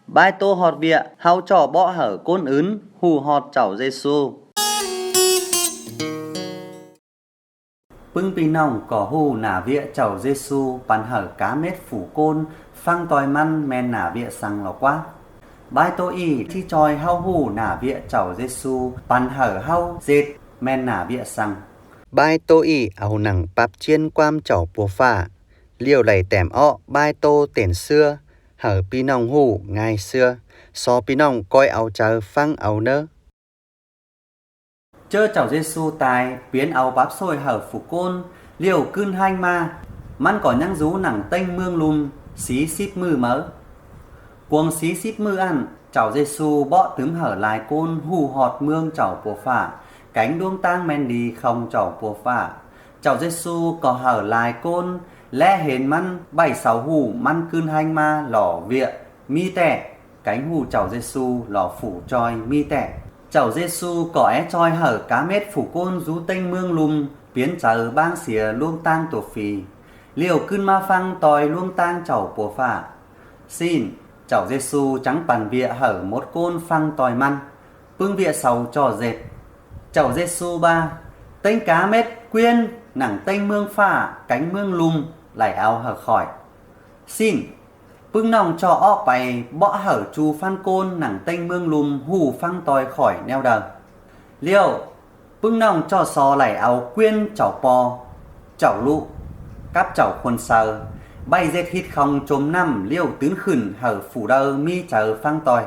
Bai tô họt vịa, hao trò bỏ hở côn ướn, hù họt chảo Giêsu. Pưng pi nòng cỏ hù nả vịa chảo Giêsu, bàn hở cá mết phủ côn, phăng tòi măn men nả vịa sang lò quá. Bai tô y chi tròi hao hù nả vịa chảo Giêsu, bàn hở hao dệt men nả vịa sang. Bai tô y áo nặng bắp chiên quam chảo bùa phả, liều lầy tẻm ọ bai tô tiền xưa, hở pi nòng hù ngày xưa, so pi nòng coi áo chờ phăng áo nơ. Chơ chảo Giêsu tài biến áo bắp xôi hở phủ côn, liều cưn hanh ma, măn có nhăng rú nặng tênh mương lùm, xí xíp mư mớ. Cuồng xí xíp mư ăn, chảo Giêsu bọ tướm hở lại côn hù họt mương chảo bùa phả, cánh đuông tang men đi không chảo bùa phả. Chảo Giêsu có hở lại côn, lẽ hến măn bảy sáu hù măn cưn hanh ma lỏ vịa mi tẻ, cánh hù chảo Giêsu lỏ phủ tròi mi tẻ. Chảo Giêsu có é tròi hở cá mết phủ côn rú tênh mương lùm, biến chờ bang xìa luông tang tổ phì, liều cưn ma phăng tòi luông tang chảo bùa phả. Xin chảo Giêsu trắng bàn vịa hở một côn phăng tòi măn, pưng vịa sầu trò dệt. Chảo Giêsu ba tênh cá mết quyên nặng tênh mương phả, cánh mương lùm lại áo hở khỏi. Xin pưng nòng cho ọ bày bỏ hở chu phan côn nặng tênh mương lùm hù phăng tòi khỏi neo đờ. Liêu pưng nòng cho sò lại áo quyên chảo pò chảo lụ cắp chảo khuôn sờ, bay dệt hít không chôm năm liêu tướn khửn hở phủ đơ mi chờ phăng tòi.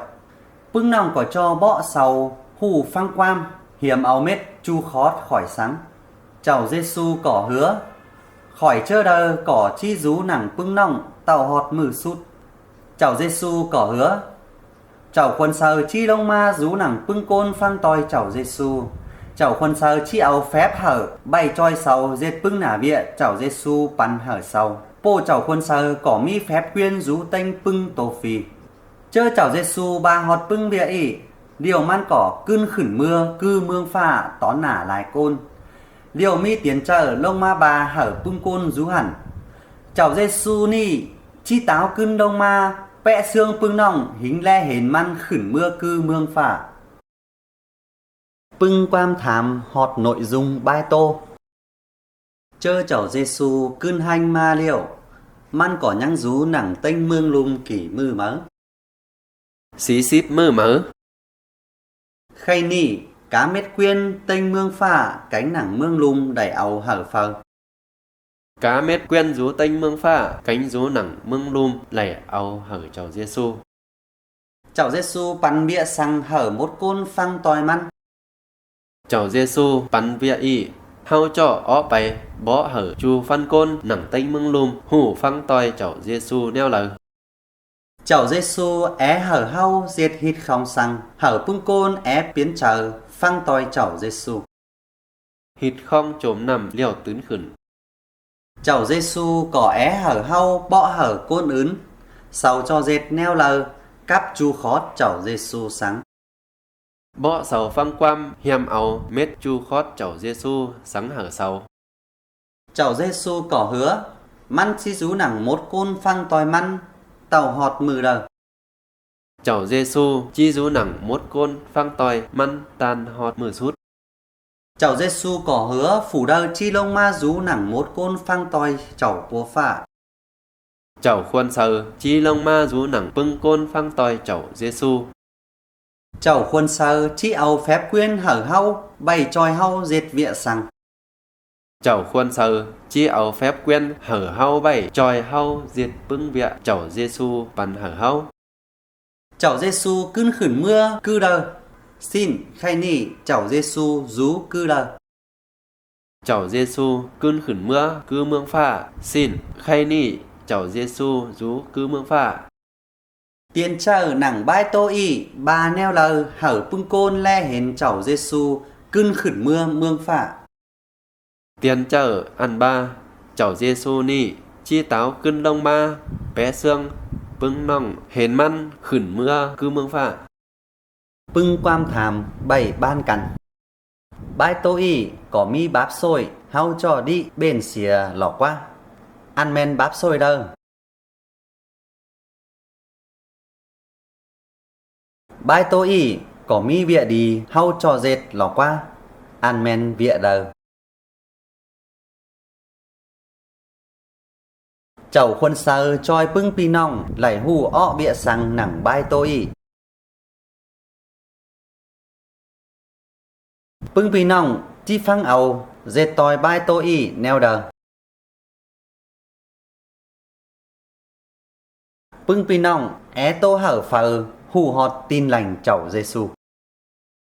Pưng nòng có cho bỏ sầu hù phăng quam, hiểm áo mết chu khót khỏi sáng. Chảo Giêsu cỏ hứa khỏi chơ đơ cỏ chi rú nặng pưng nòng tàu họt mử sút. Chảo Giêsu cỏ hứa chảo khuôn sờ chi lông ma rú nặng pưng côn phăng tòi chảo Giêsu. Chảo khuôn sờ chi áo phép hở bay troi sầu dệt pưng nả vịa chảo Giêsu pan hở sầu. Po chảo khuôn sờ cỏ mi phép quyên rú tênh pưng tổ phì. Chơ chảo Giêsu ba họt pưng vịa ỉ, điều man cỏ cưn khửn mưa cư mương phả tón nả lại côn. Liều mi tiến chờ lông ma bà hở pưng côn rú hẳn. Chảo Giêsu ni chi táo cưn đông ma vẽ xương pưng nòng hính le hến man khửn mưa cư mương phả. Pưng quam thám họt nội dung bai tô. Chơ chảo Giêsu cưn hanh ma liều, man cỏ nhăng rú nặng tênh mương lùm kỷ mư mớ. Xí xíp mơ mớ. Khay nỉ cá mết quyên tênh mương phả, cánh nặng mương lùm đẩy áo hở phờ. Cá mết quen rú tênh mương phả, cánh rú nặng mương lùm lẩy áo hở chảo Giêsu. Chảo Giêsu bắn bịa sang hở một côn phăng tòi măn. Chảo Giêsu bắn vịa y hao cho ó bày bỏ hở chu phan côn nặng tênh mương lùm hù phăng tòi chảo Giêsu neo lờ. Chảo Giêsu é hở hau diệt hít không sang, hở pưng côn é biến chờ phăng tòi chảo Giêsu. Hít không chốm nằm liều tướn khửn. Chảo Giêsu có é hở hau bỏ hở côn ướn, sầu cho dệt neo lờ cắp chu khót chảo Giêsu sáng. Bỏ sầu phăng quam hiểm áo mết chu khót chảo Giêsu sáng hở sầu. Chảo Giêsu có hứa măn chi rú nặng một côn phăng tòi măn tàu họt mừ đờ. Chảo Giêsu chi rú nặng một côn phăng tòi măn tàn họt mử sút. Chảo Giêsu có hứa phủ đơ chi lông ma rú nặng một côn phăng tòi chảo bùa phả. Chảo khuôn sờ chi lông ma rú nặng pưng côn phăng tòi chảo Giêsu. Chảo khuôn sờ chi áo phép quyên hở hau bày tròi hau dệt vịa sang. Chảo khuôn sờ chi áo phép quen hở hau bảy tròi hau diệt pưng vịa chảo Giêsu bắn hở hau. Chảo Giêsu cưn khửn mưa cư đờ. Xin khay nỉ chảo Giêsu rú cư đờ. Chảo Giêsu cưn khửn mưa cư mương phả. Xin khay nỉ chảo Giêsu rú cư mương phả. Tiền chờ nặng bai tô y ba neo lờ hở pưng côn le hến chảo Giêsu cưn khửn mưa mương phả. Tiền chờ ăn ba chảo Giêsu ni chi táo cưn đông ma bé xương pưng nòng hến măn khửn mưa cư mương phả. Pưng quam thàm bảy ban cắn. Bai tô y có mi báp xôi hao cho đi bên xìa lỏ qua. Ăn men báp xôi đâu. Bái tô y có mi vịa đi hau cho dệt lò qua. An men vịa đờ. Chầu khuôn sơ choi pưng pi nong lại hù ọ bịa sang nặng bái tô y. Pưng pi nong chi phăng ầu dệt tòi bái tô y neo đờ. Pưng pi nong é tô hở phờ hù họt tin lành chầu Giêsu.